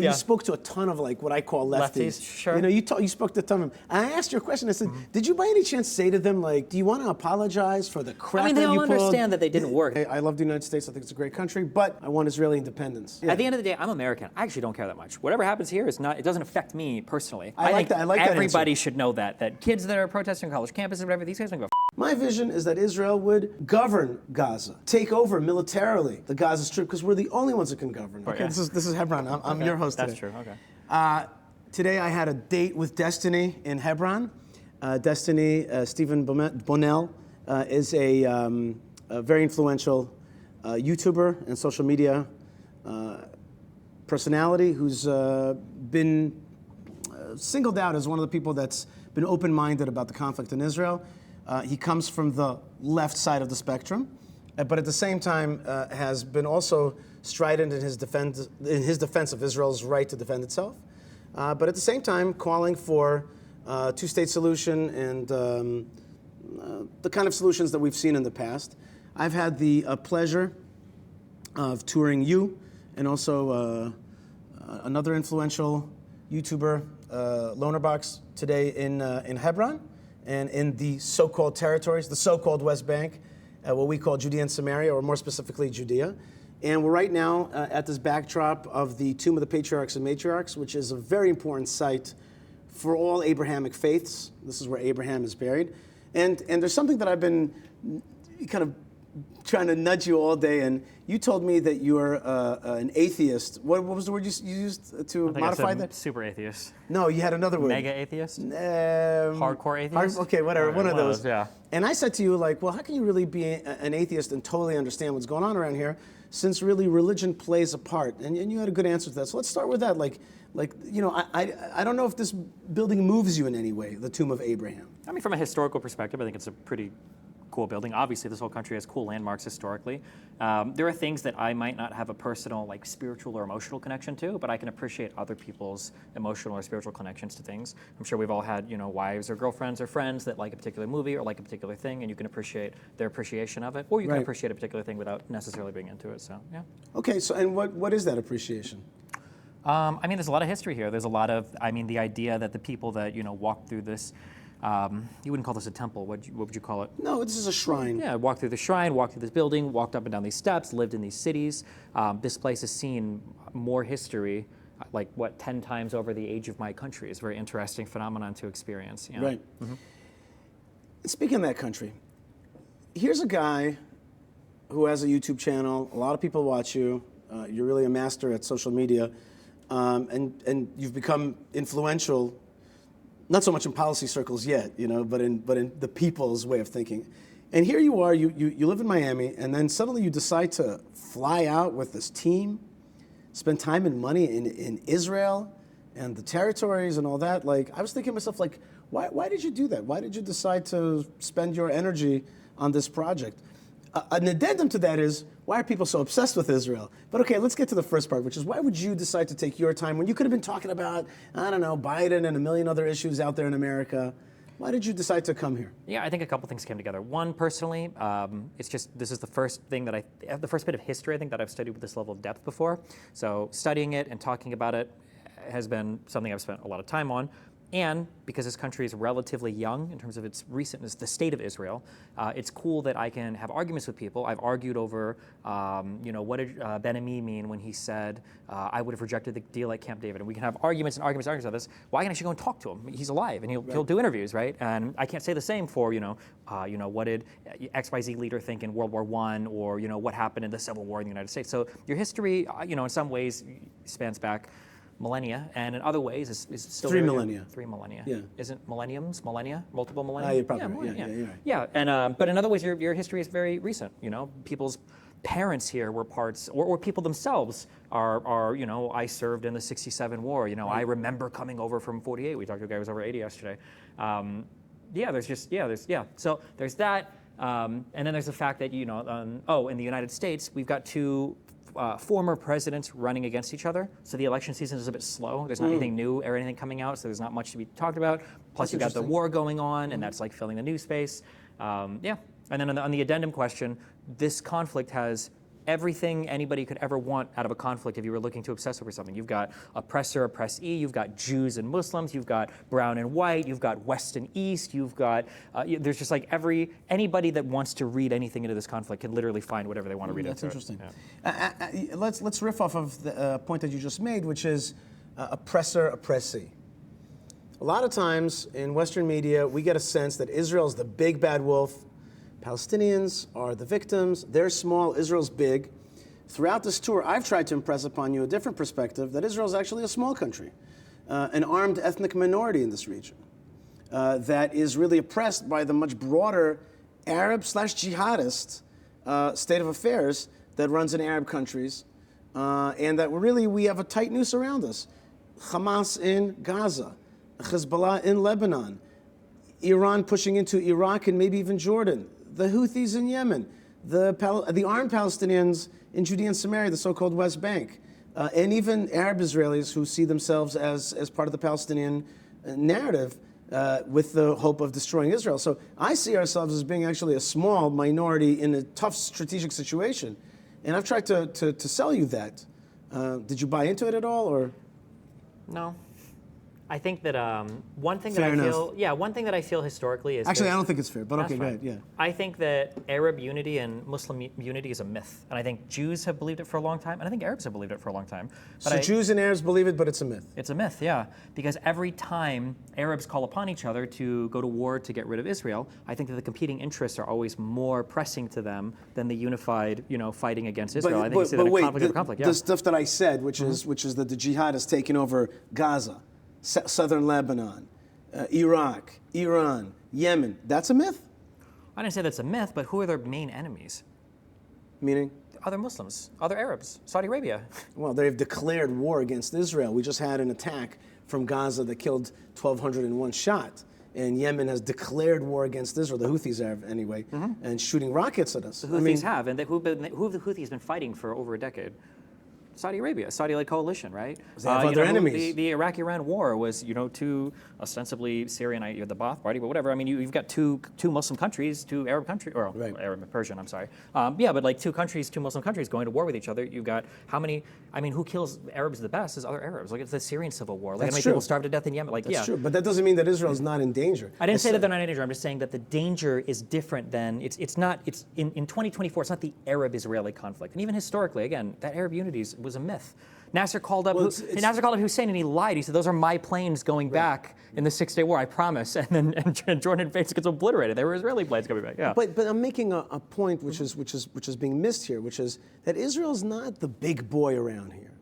You spoke to a ton of like what I call lefties. Sure. You know, you spoke to a ton of them. And I asked you a question. I said, did you by any chance say to them, like, do you want to apologize for the crap that you pulled? I mean, they all understand that they didn't work. I love the United States. I think it's a great country, but I want Israeli independence. At the end of the day, I'm American. I actually don't care that much. Whatever happens here is not. It doesn't affect me personally. I like that answer. Everybody should know that kids that are protesting on college campuses, whatever, these guys don't give a My vision is that Israel would govern Gaza, take over militarily the Gaza Strip, because we're the only ones that can govern. Okay, this is Hebron. I'm your host today. That's true. Okay. Today I had a date with Destiny in Hebron. Destiny, Stephen Bonnell, is a very influential YouTuber and social media personality who's been singled out as one of the people that's been open-minded about the conflict in Israel. He comes from the left side of the spectrum, but at the same time has been also strident in his defense of Israel's right to defend itself. But at the same time, calling for two-state solution and the kind of solutions that we've seen in the past. I've had the pleasure of touring you and also another influential YouTuber, Lonerbox, today in Hebron and in the so-called territories, the so-called West Bank, what we call Judea and Samaria, or more specifically Judea. And we're right now at this backdrop of the Tomb of the Patriarchs and Matriarchs, which is a very important site for all Abrahamic faiths. This is where Abraham is buried. And there's something that I've been kind of trying to nudge you all day, and you told me that you're an atheist. What was the word you used to modify that? Super atheist. No, you had another word. Mega atheist? Hardcore atheist? Okay, whatever, one of those. Yeah. And I said to you, like, well, how can you really be an atheist and totally understand what's going on around here, since really religion plays a part? And you had a good answer to that. So let's start with that. Like you know, I don't know if this building moves you in any way, the Tomb of Abraham. I mean, from a historical perspective, I think it's a pretty cool building. Obviously, this whole country has cool landmarks historically. There are things that I might not have a personal, like, spiritual or emotional connection to, but I can appreciate other people's emotional or spiritual connections to things. I'm sure we've all had, you know, wives or girlfriends or friends that like a particular movie or like a particular thing, and you can appreciate their appreciation of it, or you can appreciate a particular thing without necessarily being into it. So, yeah. Okay, so and what is that appreciation? I mean, there's a lot of history here. There's a lot of, I mean, the idea that the people that, you know, walked through this, you wouldn't call this a temple. What would you call it? No, this is a shrine. Yeah, walked through the shrine, walked through this building, walked up and down these steps, lived in these cities. This place has seen more history, like, 10 times over the age of my country. It's a very interesting phenomenon to experience. You know? Right. Mm-hmm. Speaking of that country, here's a guy who has a YouTube channel. A lot of people watch you. You're really a master at social media. And you've become influential, not so much in policy circles yet, you know, but in the people's way of thinking. And here you are, you live in Miami, and then suddenly you decide to fly out with this team, spend time and money in Israel and the territories and all that. Like, I was thinking to myself, like, why did you do that? Why did you decide to spend your energy on this project? An addendum to that is, why are people so obsessed with Israel? But okay, let's get to the first part, which is, why would you decide to take your time when you could have been talking about, I don't know, Biden and a million other issues out there in America? Why did you decide to come here? Yeah, I think a couple things came together. One, personally, it's just, this is the first thing that the first bit of history, I think, that I've studied with this level of depth before. So studying it and talking about it has been something I've spent a lot of time on. And because this country is relatively young in terms of its recentness, the state of Israel, it's cool that I can have arguments with people. I've argued over, you know, what did Ben-Ami mean when he said, I would have rejected the deal at Camp David? And we can have arguments and arguments about this. Well, I can actually go and talk to him. He's alive, and he'll do interviews, right? And I can't say the same for, you know, what did XYZ leader think in World War I, or, you know, what happened in the Civil War in the United States. So your history, you know, in some ways spans back millennia, and in other ways is still 3 millennia. 3 millennia. Yeah. Isn't millennia, multiple millennia? You're probably right. Yeah, you're right. Yeah, and but in other ways, your history is very recent. You know, people's parents here were parts, or people themselves are you know, I served in the '67 war. You know, I remember coming over from '48. We talked to a guy who was over 80 yesterday. So there's that, and then there's the fact that, you know, in the United States, we've got two former presidents running against each other. So the election season is a bit slow. There's not anything new or anything coming out, so there's not much to be talked about. Plus, you've got the war going on, and that's like filling the news space. And then on the addendum question, this conflict has everything anybody could ever want out of a conflict if you were looking to obsess over something. You've got oppressor, oppressee, you've got Jews and Muslims, you've got brown and white, you've got West and East, you've got, there's just like anybody that wants to read anything into this conflict can literally find whatever they want to read into it. That's interesting. Let's riff off of the point that you just made, which is oppressor, oppressee. A lot of times in Western media, we get a sense that Israel is the big bad wolf. Palestinians are the victims. They're small, Israel's big. Throughout this tour, I've tried to impress upon you a different perspective, that Israel is actually a small country, an armed ethnic minority in this region, that is really oppressed by the much broader Arab/jihadist state of affairs that runs in Arab countries, and that really we have a tight noose around us. Hamas in Gaza, Hezbollah in Lebanon, Iran pushing into Iraq and maybe even Jordan, the Houthis in Yemen, the armed Palestinians in Judea and Samaria, the so-called West Bank, and even Arab Israelis who see themselves as part of the Palestinian narrative with the hope of destroying Israel. So I see ourselves as being actually a small minority in a tough strategic situation. And I've tried to sell you that. Did you buy into it at all, or? No. I think that one thing Fair that enough. one thing that I feel historically is Actually, I don't think it's fair, but That's okay, go fine. ahead, yeah. I think that Arab unity and Muslim unity is a myth, and I think Jews have believed it for a long time, and I think Arabs have believed it for a long time. But So Jews and Arabs believe it, but it's a myth. It's a myth, yeah, because every time Arabs call upon each other to go to war to get rid of Israel, I think that the competing interests are always more pressing to them than the unified, fighting against Israel. I think it's a conflict over conflict. Yeah. The stuff that I said, which is that the jihad is taking over Gaza, southern Lebanon, Iraq, Iran, Yemen, that's a myth? I didn't say that's a myth, but who are their main enemies? Meaning? Other Muslims, other Arabs, Saudi Arabia. Well, they've declared war against Israel. We just had an attack from Gaza that killed 1,200 in one shot. And Yemen has declared war against Israel, the Houthis have anyway, and shooting rockets at us. The Houthis have, and who have the Houthis been fighting for over a decade? Saudi Arabia, Saudi-led coalition, right? They have other enemies. The Iraq-Iran war was, two ostensibly Syrian, you had the Ba'ath Party, but whatever. I mean, you've got two Muslim countries, two Arab countries, or right. Arab and Persian, I'm sorry. But like two Muslim countries going to war with each other. You've got who kills Arabs the best is other Arabs. Look at the Syrian civil war. Like, how many people starved to death in Yemen? That's true, but that doesn't mean that Israel is not in danger. I didn't say that they're not in danger. I'm just saying that the danger is different than, in 2024, it's not the Arab-Israeli conflict. And even historically, again, that Arab unity was a myth. Nasser called up Hussein and he lied. He said, "Those are my planes going back in the 6-day war, I promise." And then Jordan basically gets obliterated. They were Israeli planes coming back. Yeah. But I'm making a point which is being missed here, which is that Israel is not the big boy around here.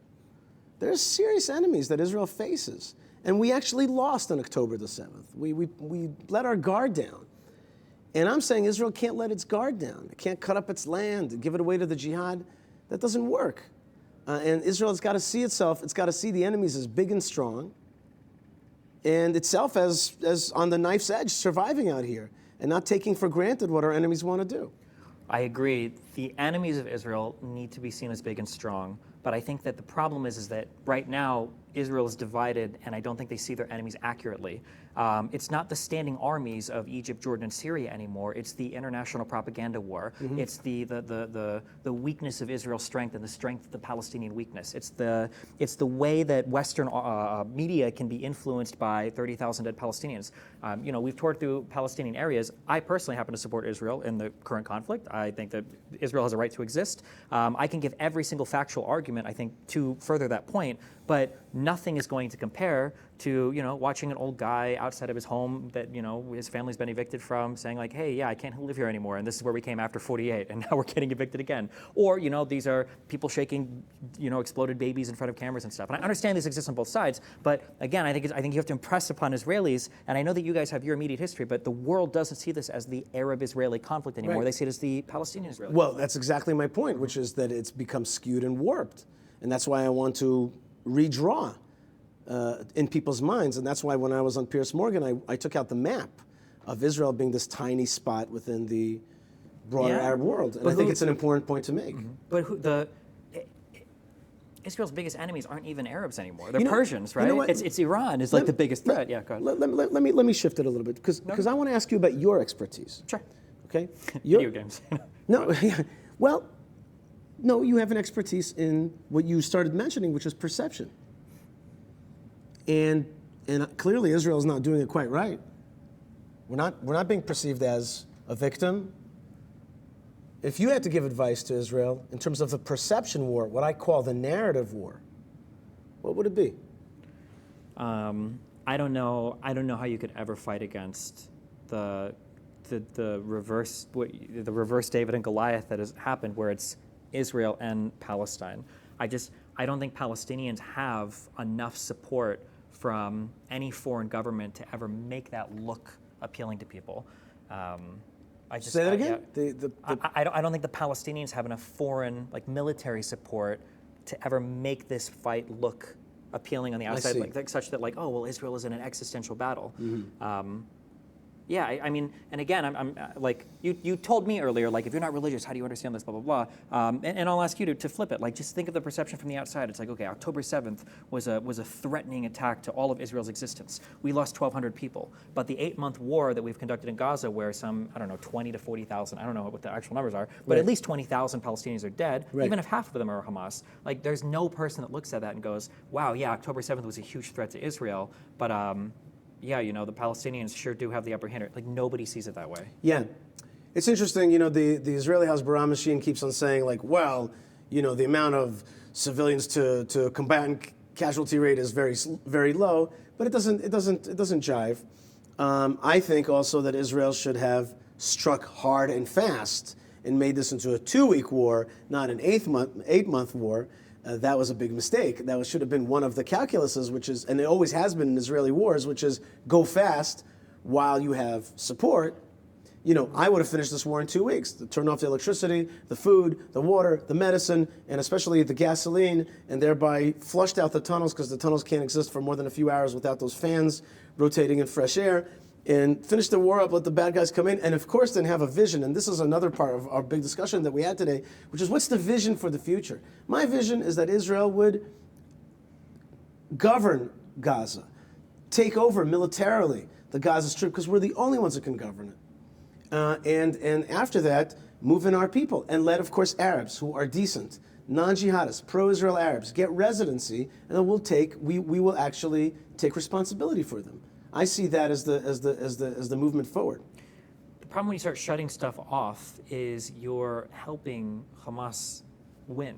There's serious enemies that Israel faces, and we actually lost on October the 7th. We let our guard down, and I'm saying Israel can't let its guard down. It can't cut up its land and give it away to the jihad. That doesn't work. And Israel has got to see itself, it's got to see the enemies as big and strong, and itself as on the knife's edge, surviving out here, and not taking for granted what our enemies want to do. I agree. The enemies of Israel need to be seen as big and strong, but I think that the problem is that right now, Israel is divided, and I don't think they see their enemies accurately. It's not the standing armies of Egypt, Jordan, and Syria anymore. It's the international propaganda war. It's the weakness of Israel's strength and the strength of the Palestinian weakness. It's the way that Western media can be influenced by 30,000 dead Palestinians. We've toured through Palestinian areas. I personally happen to support Israel in the current conflict. I think that Israel has a right to exist. I can give every single factual argument, I think, to further that point, but nothing is going to compare to, watching an old guy outside of his home that, his family's been evicted from, saying like, hey, yeah, I can't live here anymore, and this is where we came after 48, and now we're getting evicted again. Or, these are people shaking, exploded babies in front of cameras and stuff. And I understand this exists on both sides, but again, I think you have to impress upon Israelis, and I know that you guys have your immediate history, but the world doesn't see this as the Arab-Israeli conflict anymore. Right. They see it as the Palestinian-Israeli Well, that's exactly my point, which is that it's become skewed and warped. And that's why I want to redraw in people's minds. And that's why when I was on Piers Morgan, I took out the map of Israel being this tiny spot within the broader Arab world. And I think it's an important point to make. But Israel's biggest enemies aren't even Arabs anymore. They're Persians, right? It's Iran is like the biggest threat. Yeah, go ahead. Let me shift it a little bit because I want to ask you about your expertise. Sure. Okay? Video games. No, well, No, you have an expertise in what you started mentioning, which is perception. And clearly Israel is not doing it quite right. We're not being perceived as a victim. If you had to give advice to Israel in terms of the perception war, what I call the narrative war, what would it be? I don't know how you could ever fight against the reverse David and Goliath that has happened, where it's Israel and Palestine. I don't think Palestinians have enough support from any foreign government to ever make that look appealing to people. Say that again? I don't think the Palestinians have enough foreign, military support to ever make this fight look appealing on the outside, such that oh well, Israel is in an existential battle. Mm-hmm. Yeah, I mean, and again, I'm you told me earlier, if you're not religious, how do you understand this, blah, blah, blah. And I'll ask you to flip it. Just think of the perception from the outside. It's okay, October 7th was a threatening attack to all of Israel's existence. We lost 1,200 people. But the 8-month war that we've conducted in Gaza, where some, 20 to 40,000, I don't know what the actual numbers are, but at least 20,000 Palestinians are dead, even if half of them are Hamas. There's no person that looks at that and goes, wow, yeah, October 7th was a huge threat to Israel, but yeah, the Palestinians sure do have the upper hand. Nobody sees it that way. Yeah. It's interesting, the Israeli Hasbara machine keeps on saying, the amount of civilians to combatant casualty rate is very, very low, but it doesn't jive. I think also that Israel should have struck hard and fast and made this into a 2-week war, not an 8-month war. That was a big mistake. That should have been one of the calculuses, which is, and it always has been in Israeli wars, which is go fast while you have support. I would have finished this war in 2 weeks. Turn off the electricity, the food, the water, the medicine, and especially the gasoline, and thereby flushed out the tunnels, because the tunnels can't exist for more than a few hours without those fans rotating in fresh air, and finish the war up, let the bad guys come in, and of course then have a vision. And this is another part of our big discussion that we had today, which is what's the vision for the future? My vision is that Israel would govern Gaza, take over militarily the Gaza Strip, because we're the only ones that can govern it. And after that, move in our people, and let, of course, Arabs who are decent, non-jihadists, pro-Israel Arabs, get residency, and then we will actually take responsibility for them. I see that as the movement forward. The problem when you start shutting stuff off is you're helping Hamas win.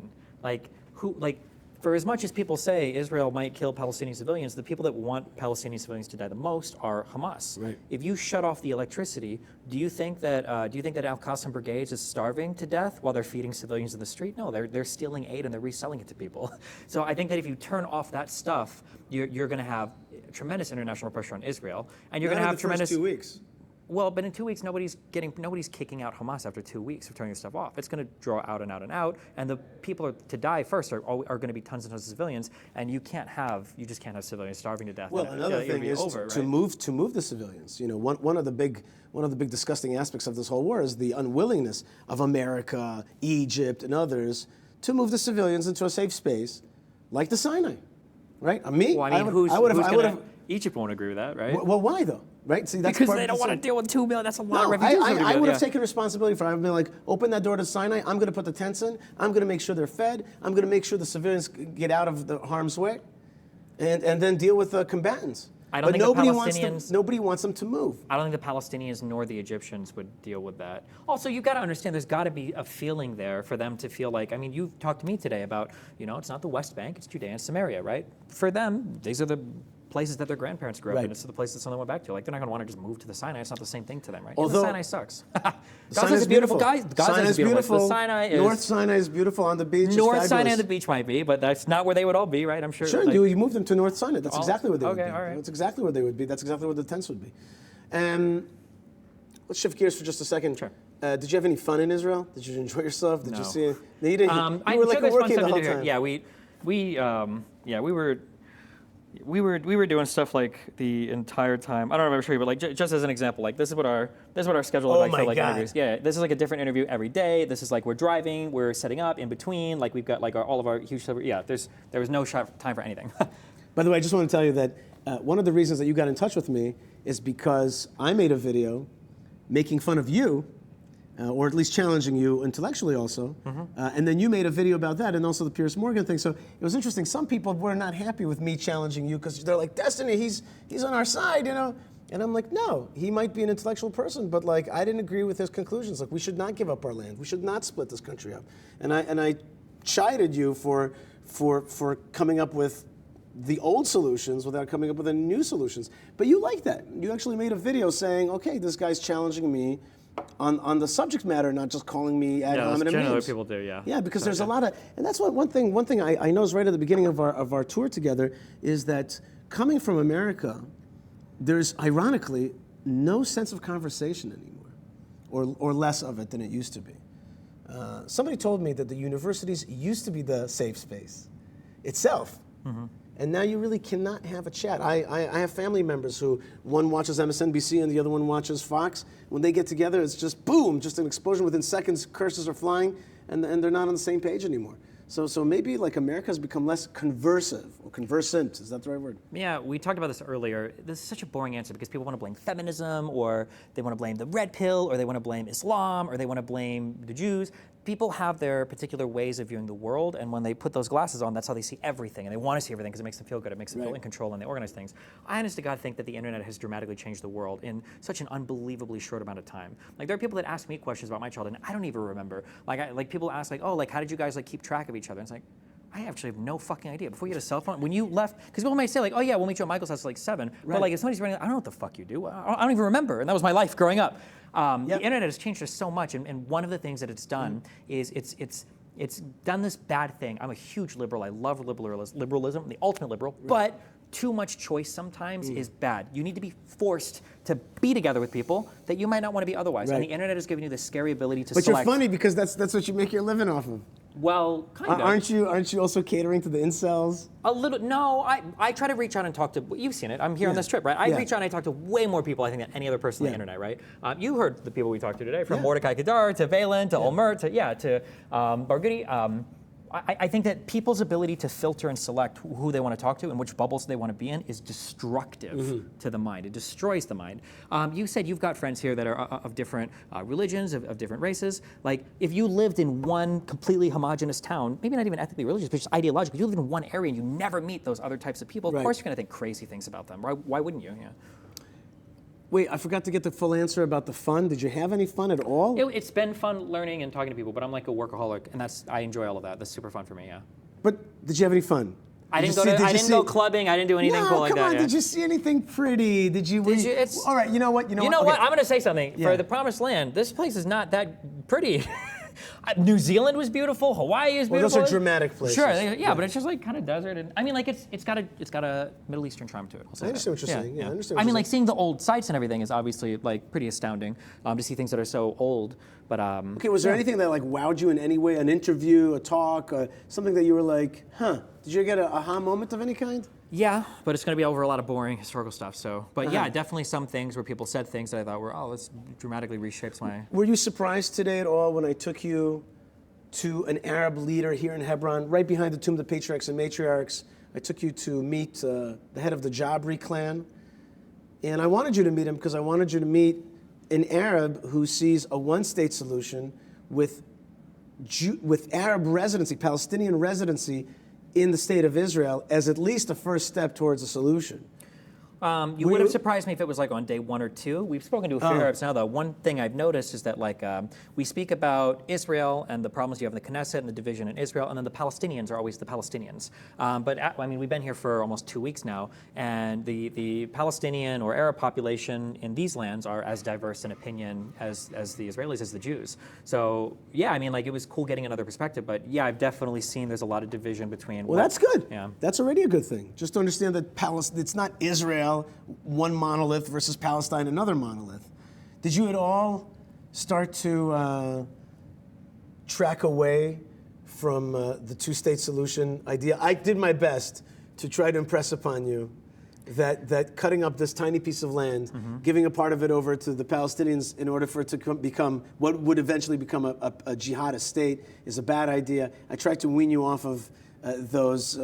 For as much as people say Israel might kill Palestinian civilians, the people that want Palestinian civilians to die the most are Hamas. Right. If you shut off the electricity, do you think that Al Qassam brigades is starving to death while they're feeding civilians in the street? No, they're stealing aid and they're reselling it to people. So I think that if you turn off that stuff, you're going to have tremendous international pressure on Israel, and you're going to have tremendous. 2 weeks. Well, but in 2 weeks, nobody's kicking out Hamas after 2 weeks of turning this stuff off. It's going to draw out and out and out, and the people to die first are going to be tons and tons of civilians, and you just can't have civilians starving to death. Well, another thing is to move the civilians. One of the big disgusting aspects of this whole war is the unwillingness of America, Egypt, and others to move the civilians into a safe space, like the Sinai, right? Egypt won't agree with that, right? Well, why though? Right? See, that's because they don't want to deal with 2 million. That's a lot of refugees. I would have taken responsibility for it. I would have been open that door to Sinai. I'm going to put the tents in. I'm going to make sure they're fed. I'm going to make sure the civilians get out of the harm's way, and then deal with the combatants. Nobody wants them to move. I don't think the Palestinians nor the Egyptians would deal with that. Also, you've got to understand there's got to be a feeling there for them to feel you've talked to me today about, it's not the West Bank, it's Judea and Samaria, right? For them, these are the places that their grandparents grew up in. It's the places that some of them went back to. They're not going to want to just move to the Sinai. It's not the same thing to them, right? Although the Sinai sucks. Gaza's beautiful. Gaza's beautiful. The Sinai is, North Sinai is beautiful on the beach. North Sinai on the beach might be, but that's not where they would all be, right? I'm sure. Sure, you move them to North Sinai. That's exactly where they would be. Okay, all right. That's exactly where they would be. That's exactly where the tents would be. Let's shift gears for just a second. Sure. Did you have any fun in Israel? Did you enjoy yourself? Did No. you see it? No, you didn't. You were working the whole time. Yeah, we were doing stuff the entire time. I don't know if I'm sure, but just as an example, this is what our schedule looked like for interviews. Yeah, this is a different interview every day. This is we're driving, we're setting up in between. We've got all of our huge stuff. Yeah, there was no time for anything. By the way, I just want to tell you that one of the reasons that you got in touch with me is because I made a video making fun of you or at least challenging you intellectually also. And then you made a video about that, and also the Piers Morgan thing. So it was interesting. Some people were not happy with me challenging you because they're like, Destiny, he's on our side, you know? And I'm like, no, he might be an intellectual person, but like, I didn't agree with his conclusions. Like, we should not give up our land. We should not split this country up. And I chided you for coming up with the old solutions without coming up with any new solutions. But you like that. You actually made a video saying, okay, this guy's challenging me on the subject matter, not just calling me ad hominem names. Generally what people do, yeah. Yeah, because there's a lot of, and that's what one thing I noticed right at the beginning of our tour together is that coming from America, there's ironically no sense of conversation anymore, or less of it than it used to be. Somebody told me that the universities used to be the safe space itself. And now you really cannot have a chat. I have family members who, one watches MSNBC and the other one watches Fox. When they get together, it's just boom, just an explosion within seconds, curses are flying, and they're not on the same page anymore. So maybe like America has become less conversive or conversant. Is that the right word? Yeah, we talked about this earlier. This is such a boring answer because people want to blame feminism, or they want to blame the red pill, or they want to blame Islam, or they want to blame the Jews. People have their particular ways of viewing the world, and when they put those glasses on, that's how they see everything, and they want to see everything because it makes them feel good. It makes them feel in control, and they organize things. I honest to God think that the internet has dramatically changed the world in such an unbelievably short amount of time. Like, there are people that ask me questions about my childhood, and I don't even remember. Like people ask, like, oh, like, how did you guys like keep track of each other? And it's like, I actually have no fucking idea. Before you had a cell phone, when you left, because people might say like, oh yeah, we'll meet you at Michael's house at like 7. But like if somebody's running, I don't know what the fuck you do. I don't even remember. And that was my life growing up. The internet has changed us so much. And one of the things that it's done is it's done this bad thing. I'm a huge liberal. I love liberalism, the ultimate liberal. But too much choice sometimes is bad. You need to be forced to be together with people that you might not want to be otherwise. And the internet has given you this scary ability to select. But you're funny because that's what you make your living off of. Well, kind of. Aren't you also catering to the incels? A little. No, I try to reach out and talk to. You've seen it. I'm here on this trip, right? I reach out and I talk to way more people, I think, than any other person on the internet, right? You heard the people we talked to today, from Mordecai Kedar to Valen to Ulmer to Barghouti. I think that people's ability to filter and select who they want to talk to and which bubbles they want to be in is destructive to the mind. It destroys the mind. You said you've got friends here that are of different religions, of different races. Like, if you lived in one completely homogenous town, maybe not even ethnically religious, but just ideologically, you live in one area and you never meet those other types of people, of course you're going to think crazy things about them. Why wouldn't you? Yeah. Wait, I forgot to get the full answer about the fun. Did you have any fun at all? It's been fun learning and talking to people, but I'm like a workaholic, and I enjoy all of that. That's super fun for me, yeah. But did you have any fun? I didn't go clubbing. I didn't do anything cool like that. Come on, yeah. Did you see anything pretty? All right, you know what? I'm going to say something. For the Promised Land, this place is not that pretty. New Zealand was beautiful. Hawaii is beautiful. Well, those are dramatic places. Sure, yeah, but it's just like kind of desert, and I mean, like it's got a Middle Eastern charm to it. I understand what you're saying. Yeah, I understand. I mean, like seeing the old sites and everything is obviously like pretty astounding to see things that are so old. But okay, was there anything that like wowed you in any way? An interview, a talk, something that you were like, huh? Did you get an aha moment of any kind? Yeah, but it's going to be over a lot of boring historical stuff. So, but yeah, definitely some things where people said things that I thought were, oh, this dramatically reshapes my. Were you surprised today at all when I took you to an Arab leader here in Hebron, right behind the Tomb of the Patriarchs and Matriarchs? I took you to meet the head of the Jabri clan. And I wanted you to meet him because I wanted you to meet an Arab who sees a one-state solution with Arab residency, Palestinian residency in the state of Israel as at least a first step towards a solution. You would have surprised me if it was like on day 1 or 2. We've spoken to a few Arabs now, though. One thing I've noticed is that like we speak about Israel and the problems you have in the Knesset and the division in Israel, and then the Palestinians are always the Palestinians. But I mean, we've been here for almost 2 weeks now, and the Palestinian or Arab population in these lands are as diverse in opinion as the Israelis, as the Jews. So yeah, I mean, like it was cool getting another perspective. But yeah, I've definitely seen there's a lot of division between. Well, that's good. Yeah, that's already a good thing. Just to understand that it's not Israel, one monolith versus Palestine, another monolith. Did you at all start to track away from the two-state solution idea? I did my best to try to impress upon you that cutting up this tiny piece of land, giving a part of it over to the Palestinians in order for it to become what would eventually become a jihadist state is a bad idea. I tried to wean you off of those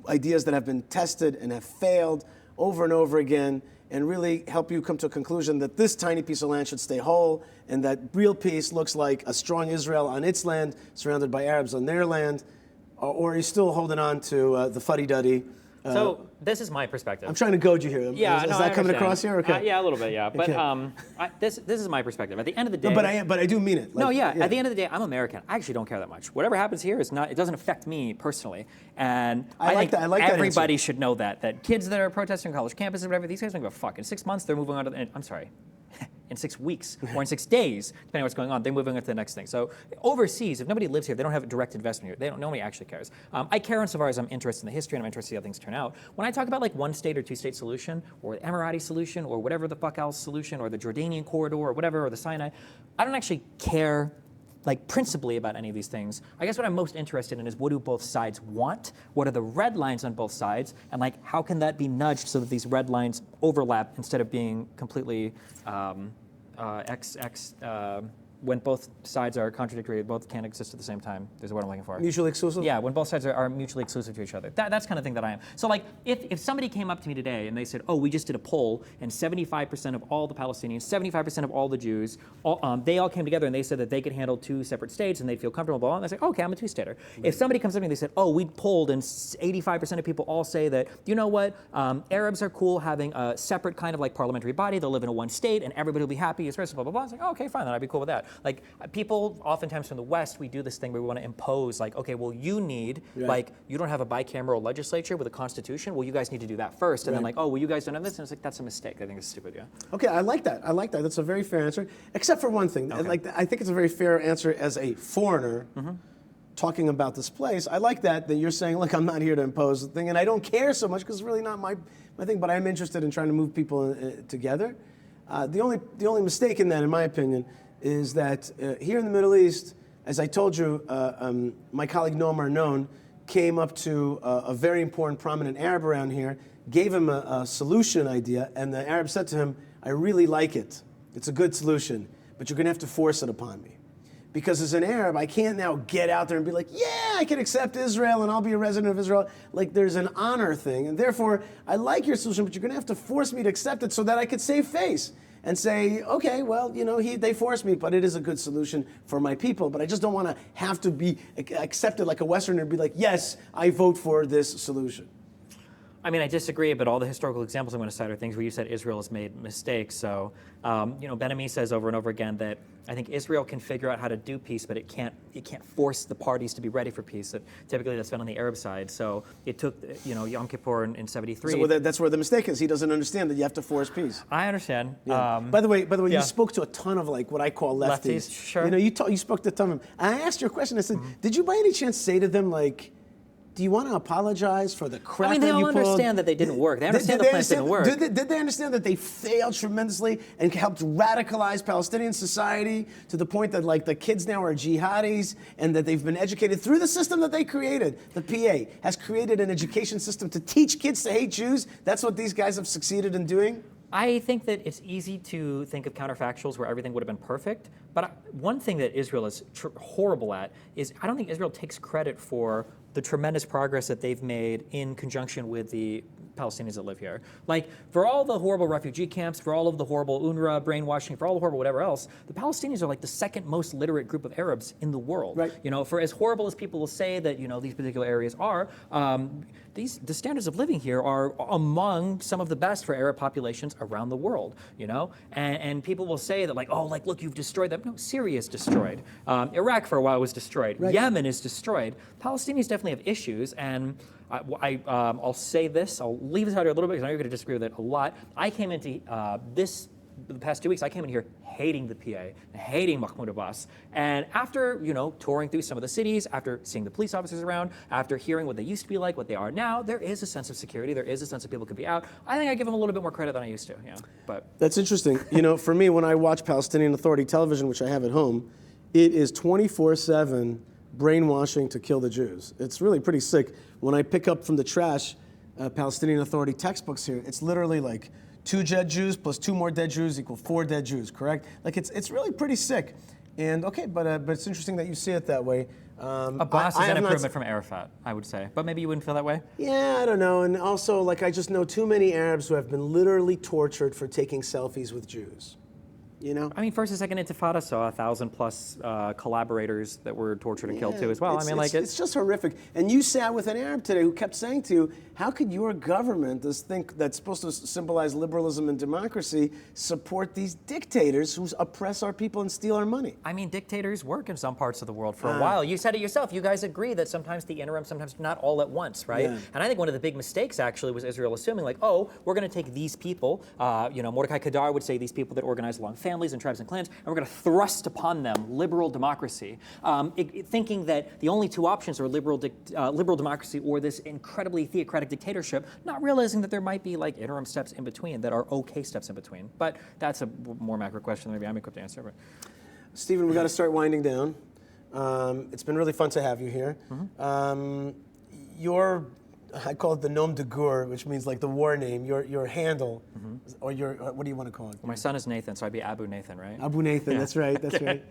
ideas that have been tested and have failed over and over again, and really help you come to a conclusion that this tiny piece of land should stay whole, and that real peace looks like a strong Israel on its land, surrounded by Arabs on their land, or are you still holding on to the fuddy-duddy? So this is my perspective. I'm trying to goad you here. Yeah, is no, that I coming understand. across here? Okay. Yeah, a little bit, yeah. But Okay. this is my perspective. At the end of the day, No, but I do mean it. no, yeah. At the end of the day, I'm American. I actually don't care that much. Whatever happens here is not. It doesn't affect me personally. And I like think that. I like that everybody answer. should know that kids that are protesting on college campuses, whatever, these guys don't give a fuck. In 6 months, they're moving on to. I'm sorry. In 6 weeks or in 6 days, depending on what's going on, they're moving on to the next thing. So overseas, if nobody lives here, they don't have a direct investment here. They don't. Nobody actually cares. I care insofar as I'm interested in the history and I'm interested in how things turn out. When I talk about like one state or two state solution, or the Emirati solution, or whatever the fuck else solution, or the Jordanian corridor, or whatever, or the Sinai, I don't actually care like principally about any of these things. I guess what I'm most interested in is what do both sides want? What are the red lines on both sides? And like how can that be nudged so that these red lines overlap instead of being completely when both sides are contradictory, both can't exist at the same time, is what I'm looking for. Mutually exclusive? Yeah, when both sides are mutually exclusive to each other. That's kind of thing that I am. So like, if somebody came up to me today and they said, oh, we just did a poll and 75% of all the Palestinians, 75% of all the Jews, they all came together and they said that they could handle 2 separate states and they'd feel comfortable, blah, blah, and I say, okay, I'm a 2-stater. Right. If somebody comes up to me and they said, oh, we polled and 85% of people all say that, you know what, Arabs are cool having a separate kind of like parliamentary body, they'll live in a one state and everybody will be happy, it's blah, blah, blah. I was like, oh, okay, fine, then I'd be cool with that. Like, people oftentimes from the West, we do this thing where we want to impose, like, okay, well, you need, like, you don't have a bicameral legislature with a constitution. Well, you guys need to do that first. And then, like, oh, well, you guys don't have this. And it's like, that's a mistake. I think it's stupid, yeah. Okay, I like that. I like that. That's a very fair answer, except for one thing. Okay. Like, I think it's a very fair answer as a foreigner talking about this place. I like that you're saying, look, I'm not here to impose the thing, and I don't care so much because it's really not my thing, but I'm interested in trying to move people together. The only mistake in that, in my opinion, is that here in the Middle East, as I told you, my colleague Noam Arnon came up to a very important, prominent Arab around here, gave him a solution idea, and the Arab said to him, I really like it. It's a good solution, but you're going to have to force it upon me. Because as an Arab, I can't now get out there and be like, yeah, I can accept Israel and I'll be a resident of Israel. Like, there's an honor thing, and therefore, I like your solution, but you're going to have to force me to accept it so that I could save face. And say, okay, well, you know, they forced me, but it is a good solution for my people. But I just don't want to have to be accepted like a Westerner and be like, yes, I vote for this solution. I mean, I disagree, but all the historical examples I'm going to cite are things where you said Israel has made mistakes. So, you know, Ben-Ami says over and over again that I think Israel can figure out how to do peace, but it can't force the parties to be ready for peace. That typically that's been on the Arab side. So it took, you know, Yom Kippur in 73. So that's where the mistake is. He doesn't understand that you have to force peace. I understand. Yeah. By the way, you spoke to a ton of like what I call lefties. Sure. You know, you spoke to a ton of them. And I asked you a question. I said, did you by any chance say to them like, do you want to apologize for the crap that you pulled? I mean, they all understand that they didn't work. They understand the plans didn't work. Did they understand that they failed tremendously and helped radicalize Palestinian society to the point that, like, the kids now are jihadis and that they've been educated through the system that they created? The PA has created an education system to teach kids to hate Jews. That's what these guys have succeeded in doing. I think that it's easy to think of counterfactuals where everything would have been perfect, but one thing that Israel is horrible at is I don't think Israel takes credit for the tremendous progress that they've made in conjunction with the Palestinians that live here. Like, for all the horrible refugee camps, for all of the horrible UNRWA brainwashing, for all the horrible whatever else, the Palestinians are like the second most literate group of Arabs in the world. Right. You know, for as horrible as people will say that, you know, these particular areas are, the standards of living here are among some of the best for Arab populations around the world, you know? And people will say that, like, oh, like, look, you've destroyed them. No, Syria is destroyed. Iraq for a while was destroyed. Right. Yemen is destroyed. Palestinians definitely have issues, and I'll say this, I'll leave this out here a little bit because I know you're going to disagree with it a lot. I came into the past 2 weeks, I came in here hating the PA, hating Mahmoud Abbas. And after, you know, touring through some of the cities, after seeing the police officers around, after hearing what they used to be like, what they are now, there is a sense of security. There is a sense that people could be out. I think I give them a little bit more credit than I used to, yeah. But that's interesting. You know, for me, when I watch Palestinian Authority television, which I have at home, it is 24/7 brainwashing to kill the Jews. It's really pretty sick. When I pick up from the trash Palestinian Authority textbooks here, it's literally like 2 dead Jews plus 2 more dead Jews equal 4 dead Jews, correct? Like, it's really pretty sick. And okay, but it's interesting that you see it that way. Abbas is an improvement from Arafat, I would say. But maybe you wouldn't feel that way? Yeah, I don't know. And also, like, I just know too many Arabs who have been literally tortured for taking selfies with Jews. You know? I mean, first and second Intifada saw 1,000+ collaborators that were tortured and killed too as well. It's just horrific. And you sat with an Arab today who kept saying to you, how could your government, this thing that's supposed to symbolize liberalism and democracy, support these dictators who oppress our people and steal our money? I mean, dictators work in some parts of the world for a while. You said it yourself. You guys agree that sometimes the interim, sometimes not all at once, right? Yeah. And I think one of the big mistakes actually was Israel assuming like, oh, we're going to take these people, Mordecai Kadar would say these people that organize long families and tribes and clans, and we're going to thrust upon them liberal democracy, thinking that the only two options are liberal democracy or this incredibly theocratic dictatorship, not realizing that there might be like interim steps in between that are okay steps in between. But that's a more macro question that maybe I'm equipped to answer. But Stephen, we got to start winding down. It's been really fun to have you here. I call it the nom de guerre, which means like the war name, your handle, or your, what do you want to call it? Well, my son is Nathan, so I'd be Abu Nathan, right? Abu Nathan, yeah. That's right, that's right.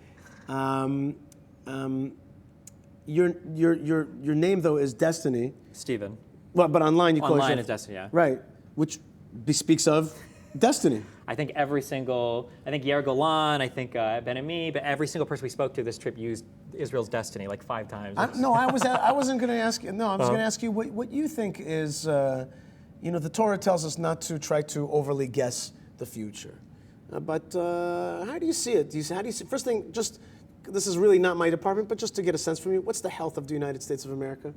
Your name though is Destiny. Stephen. Well, but online you call it Online is Destiny, yeah. Right, which bespeaks of destiny. I think Yair Golan, I think Ben Ami, but every single person we spoke to this trip used Israel's destiny like 5 times. I wasn't going to ask you. No, I was going to ask you what you think is, the Torah tells us not to try to overly guess the future. But how do you see it? First thing, just, this is really not my department, but just to get a sense from you, what's the health of the United States of America?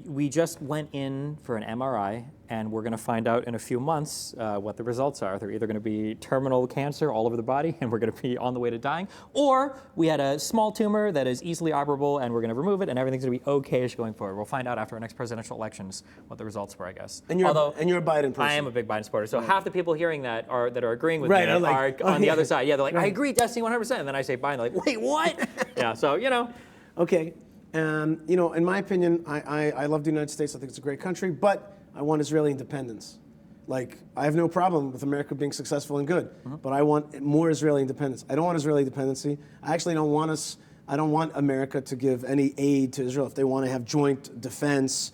We just went in for an MRI, and we're going to find out in a few months what the results are. They're either going to be terminal cancer all over the body, and we're going to be on the way to dying, or we had a small tumor that is easily operable, and we're going to remove it, and everything's going to be okay-ish going forward. We'll find out after our next presidential elections what the results were, I guess. And you're a Biden person. I am a big Biden supporter. So half the people hearing that are agreeing with me are on the other side. Yeah, they're like, I agree, Destiny 100%. And then I say Biden, they're like, wait, what? Yeah, so, Okay. In my opinion, I love the United States. I think it's a great country, but I want Israeli independence. Like, I have no problem with America being successful and good, but I want more Israeli independence. I don't want Israeli dependency. I actually don't want America to give any aid to Israel. If they want to have joint defense,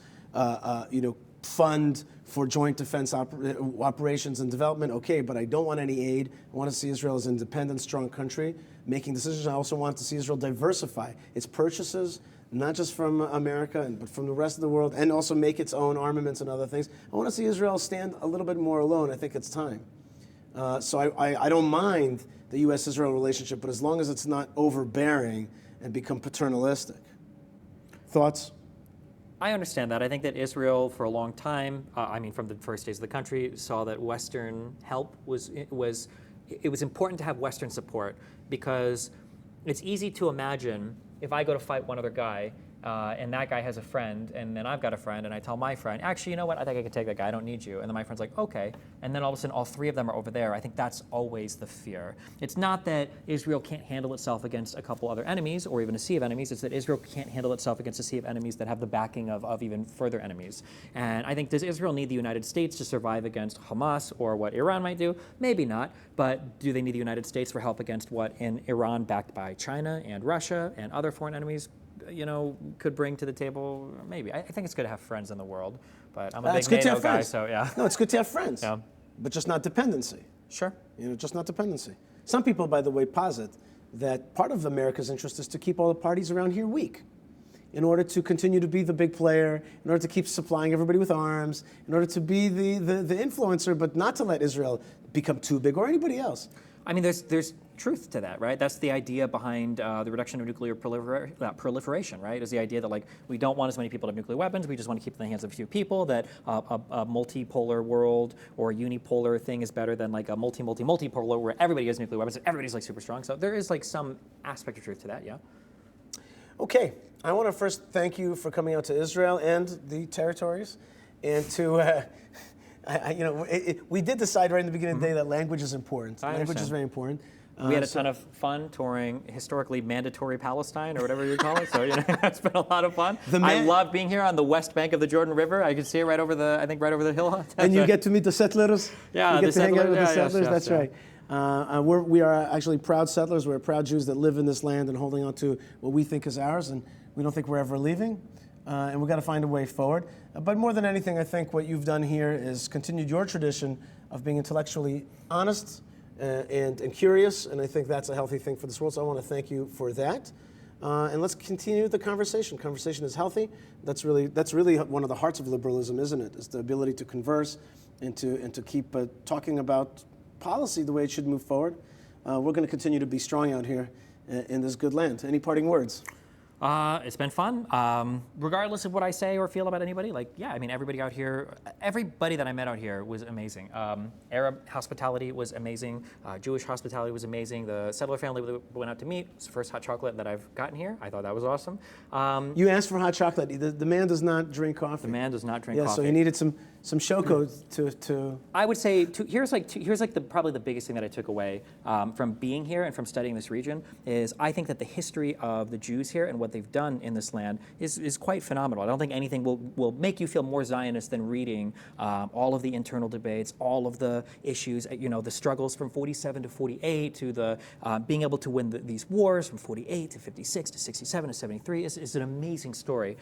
fund for joint defense operations and development, okay, but I don't want any aid. I want to see Israel as an independent, strong country making decisions. I also want to see Israel diversify its purchases, not just from America, but from the rest of the world, and also make its own armaments and other things. I want to see Israel stand a little bit more alone. I think it's time. So I don't mind the U.S.-Israel relationship, but as long as it's not overbearing and become paternalistic. Thoughts? I understand that. I think that Israel, for a long time, from the first days of the country, saw that Western help was important to have Western support, because it's easy to imagine if I go to fight one other guy and that guy has a friend, and then I've got a friend, and I tell my friend, actually, you know what, I think I can take that guy, I don't need you. And then my friend's like, okay. And then all of a sudden, all 3 of them are over there. I think that's always the fear. It's not that Israel can't handle itself against a couple other enemies, or even a sea of enemies. It's that Israel can't handle itself against a sea of enemies that have the backing of even further enemies. And I think, does Israel need the United States to survive against Hamas or what Iran might do? Maybe not. But do they need the United States for help against what in Iran, backed by China and Russia and other foreign enemies, could bring to the table? Maybe. I think it's good to have friends in the world, but I'm a big NATO guy, so yeah. No, it's good to have friends, yeah. But just not dependency. Sure. Just not dependency. Some people, by the way, posit that part of America's interest is to keep all the parties around here weak, in order to continue to be the big player, in order to keep supplying everybody with arms, in order to be the influencer, but not to let Israel become too big or anybody else. I mean, there's truth to that, right? That's the idea behind the reduction of nuclear proliferation, right? Is the idea that, like, we don't want as many people to have nuclear weapons, we just want to keep it in the hands of a few people, that a multipolar world or a unipolar thing is better than like a multipolar where everybody has nuclear weapons and everybody's like super strong. So there is like some aspect of truth to that, yeah. Okay, I want to first thank you for coming out to Israel and the territories, and to we did decide right in the beginning of the day that language is important. Language is very important. We had a ton of fun touring historically mandatory Palestine, or whatever you call it. So it's been a lot of fun. I love being here on the west bank of the Jordan River. I can see it right over the hill. And you get to meet the settlers. Yeah, you get to hang out with the settlers. That's right. We are actually proud settlers. We're proud Jews that live in this land and holding on to what we think is ours, and we don't think we're ever leaving. And we've got to find a way forward. But more than anything, I think what you've done here is continued your tradition of being intellectually honest and curious, and I think that's a healthy thing for this world. So I want to thank you for that. And let's continue the conversation. Conversation is healthy. That's really one of the hearts of liberalism, isn't it? Is the ability to converse and to keep talking about policy the way it should move forward. We're going to continue to be strong out here in this good land. Any parting words? It's been fun. Regardless of what I say or feel about anybody, everybody out here, everybody that I met out here was amazing. Arab hospitality was amazing. Jewish hospitality was amazing. The settler family we went out to meet, it's the first hot chocolate that I've gotten here. I thought that was awesome. You asked for hot chocolate. The man does not drink coffee. The man does not drink coffee. Yeah, so he needed some shoko to. I would say here's probably the biggest thing that I took away from being here and from studying this region is I think that the history of the Jews here and what they've done in this land is quite phenomenal. I don't think anything will make you feel more Zionist than reading all of the internal debates, all of the issues, the struggles from 47 to 48 to the being able to win these wars from 48 to 56 to 67 to 73 is an amazing story.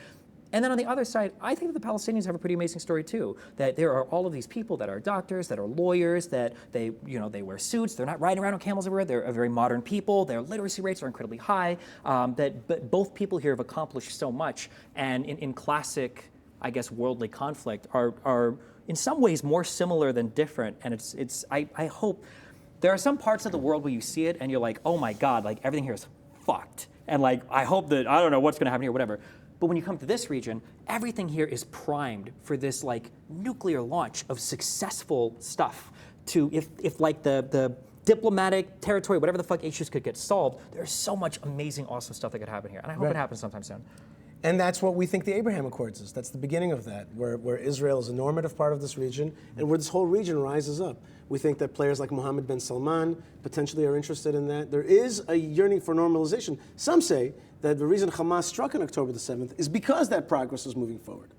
And then on the other side, I think that the Palestinians have a pretty amazing story too. That there are all of these people that are doctors, that are lawyers, that they wear suits. They're not riding around on camels everywhere. They're a very modern people. Their literacy rates are incredibly high. But both people here have accomplished so much. And in classic, I guess, worldly conflict are in some ways more similar than different. And I hope there are some parts of the world where you see it and you're like, oh my God, like everything here is fucked. And like I hope that I don't know what's going to happen here, whatever. But when you come to this region, everything here is primed for this like nuclear launch of successful stuff. To if like the diplomatic territory, whatever the fuck issues could get solved, there's so much amazing, awesome stuff that could happen here, and I hope it happens sometime soon. And that's what we think the Abraham Accords is. That's the beginning of that, where Israel is a normative part of this region and where this whole region rises up. We think that players like Mohammed bin Salman potentially are interested in that. There is a yearning for normalization. Some say that the reason Hamas struck on October the 7th is because that progress was moving forward.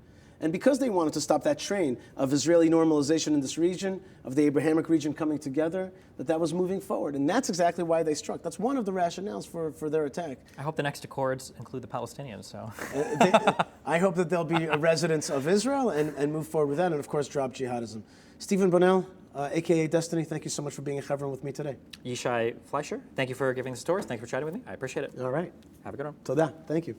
And because they wanted to stop that train of Israeli normalization in this region, of the Abrahamic region coming together, that was moving forward. And that's exactly why they struck. That's one of the rationales for their attack. I hope the next accords include the Palestinians. So I hope that they'll be residents of Israel and move forward with that, and of course drop jihadism. Stephen Bonnell, a.k.a. Destiny, thank you so much for being a Hebron with me today. Yishai Fleisher, thank you for giving the stories. Thank you for chatting with me. I appreciate it. All right. Have a good one. Toda. Thank you.